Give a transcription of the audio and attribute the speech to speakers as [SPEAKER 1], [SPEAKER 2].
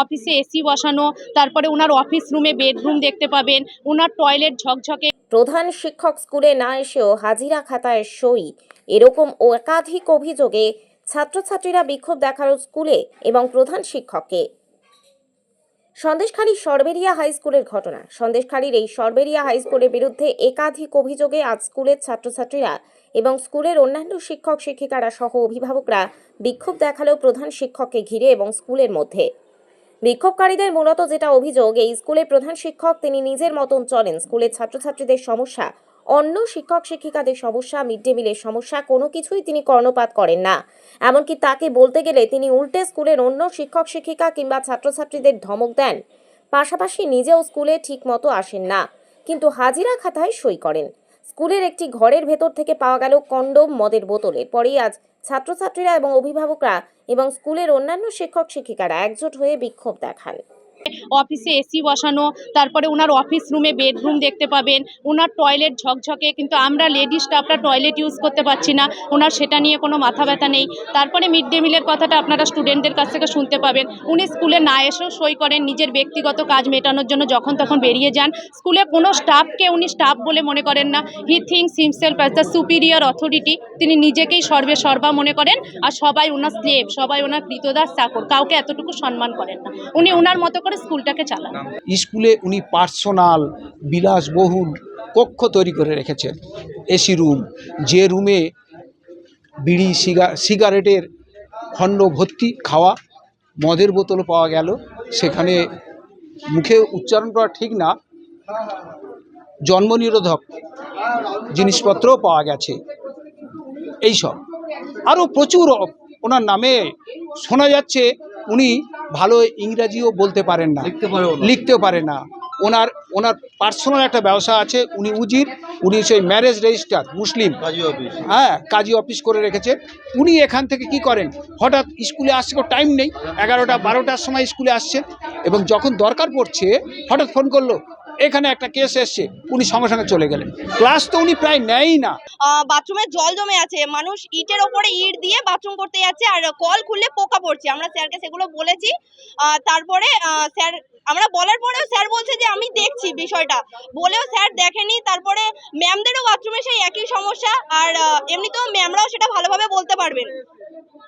[SPEAKER 1] অফিসে এসি বসানো, তারপরে ওনার অফিস রুমে বেডরুম দেখতে পাবেন, ওনার টয়লেট ঝকঝকে।
[SPEAKER 2] প্রধান শিক্ষক স্কুলে না এসেও হাজিরা খাতায় সই, এরকম একাধিক অভিযোগে ছাত্রছাত্রীরা বিক্ষোভ দেখালো স্কুলে এবং প্রধান শিক্ষককে। সন্দেশখালী সরবেরিয়া হাই স্কুলের ঘটনা। সন্দেশখালীর এই সরবেরিয়া হাই স্কুলের বিরুদ্ধে একাধিক অভিযোগে আজ স্কুলের ছাত্রছাত্রীরা এবং স্কুলের অন্যান্য শিক্ষক শিক্ষিকারা সহ অভিভাবকরা বিক্ষোভ দেখালো প্রধান শিক্ষককে ঘিরে এবং স্কুলের মধ্যে। বিক্ষোভকারীদের মূলত যেটা অভিযোগ, এই স্কুলের প্রধান শিক্ষক তিনি নিজের মতন চলেন। স্কুলের ছাত্রছাত্রীদের সমস্যা, অন্য শিক্ষক শিক্ষিকাদের সমস্যা, মিড ডে মিলের সমস্যা, কোনো কিছুই তিনি কর্ণপাত করেন না। এমনকি তাকে বলতে গেলে তিনি উল্টে স্কুলের অন্য শিক্ষক শিক্ষিকা কিংবা ছাত্রছাত্রীদের ধমক দেন। পাশাপাশি নিজেও স্কুলে ঠিক মতো আসেন না, কিন্তু হাজিরা খাতায় সই করেন। স্কুলের একটি ঘরের ভেতর থেকে পাওয়া গেল কন্ডোম, মদের বোতল। এরপরেই আজ ছাত্রছাত্রীরা এবং অভিভাবকরা এবং স্কুলের অন্যান্য শিক্ষক শিক্ষিকারা একজোট হয়ে বিক্ষোভ দেখান।
[SPEAKER 1] অফিসে এসি বসানো, তারপরে ওনার অফিস রুমে বেডরুম দেখতে পাবেন, ওনার টয়লেট ঝকঝকে, কিন্তু আমরা লেডি স্টাফরা টয়লেট ইউজ করতে পারছি না, ওনার সেটা নিয়ে কোনো মাথা ব্যথা নেই। তারপরে মিড ডে মিলের কথাটা আপনারা স্টুডেন্টদের কাছ থেকে শুনতে পাবেন, উনি স্কুলে না এসেও সই করেন, নিজের ব্যক্তিগত কাজ মেটানোর জন্য যখন তখন বেরিয়ে যান। স্কুলে কোনো স্টাফকে উনি স্টাফ বলে মনে করেন না। He thinks himself as the superior authority. তিনি নিজেকেই সর্বা মনে করেন, আর সবাই ওনার স্লেভ, সবাই ওনার কৃতদাস চাকর, কাউকে এতটুকু সম্মান করেন না। উনি ওনার মতো করে স্কুলটাকে চালান।
[SPEAKER 3] স্কুলে উনি পার্সোনাল বিলাসবহুল কক্ষ তৈরি করে রেখেছেন, এসি রুম, যে রুমে বিড়ি সিগারেটের খণ্ড ভর্তি, খাওয়া মদের বোতল পাওয়া গেল। সেখানে মুখে উচ্চারণ করা ঠিক না, জন্ম নিরোধক জিনিসপত্রও পাওয়া গেছে। এইসব আরও প্রচুর ওনার নামে শোনা যাচ্ছে। উনি ভালো ইংরাজিও বলতে পারেন না, লিখতেও পারে না। ওনার পার্সোনাল একটা ব্যবসা আছে, উনি উজির, উনি সেই ম্যারেজ রেজিস্টার মুসলিম, কাজী অফিস করে রেখেছে। উনি এখান থেকে কি করেন, হঠাৎ স্কুলে আসছে, টাইম নেই, 11টা 12টার সময় স্কুলে আসছে, এবং যখন দরকার পড়ছে হঠাৎ ফোন করলো, এখানে একটা কেস এসছে, উনি সঙ্গে সঙ্গে চলে গেলেন। ক্লাস তো উনি প্রায় নেয়ই না।
[SPEAKER 4] বাথরুমে জল জমে আছে, মানুষ ইটের ওপরে ইট দিয়ে বাথরুম করতে যাচ্ছে, আর কল খুললে পোকা পড়ছে। আমরা স্যারকে সেগুলো বলেছি। তারপরে স্যার, আমরা বলার পরেও স্যার বলছে যে আমি দেখছি বিষয়টা, বলেও স্যার দেখেনি। তারপরে ম্যামদেরও বাথরুমে সেই একই সমস্যা, আর এমনিতেও ম্যামরাও সেটা ভালোভাবে বলতে পারবেন।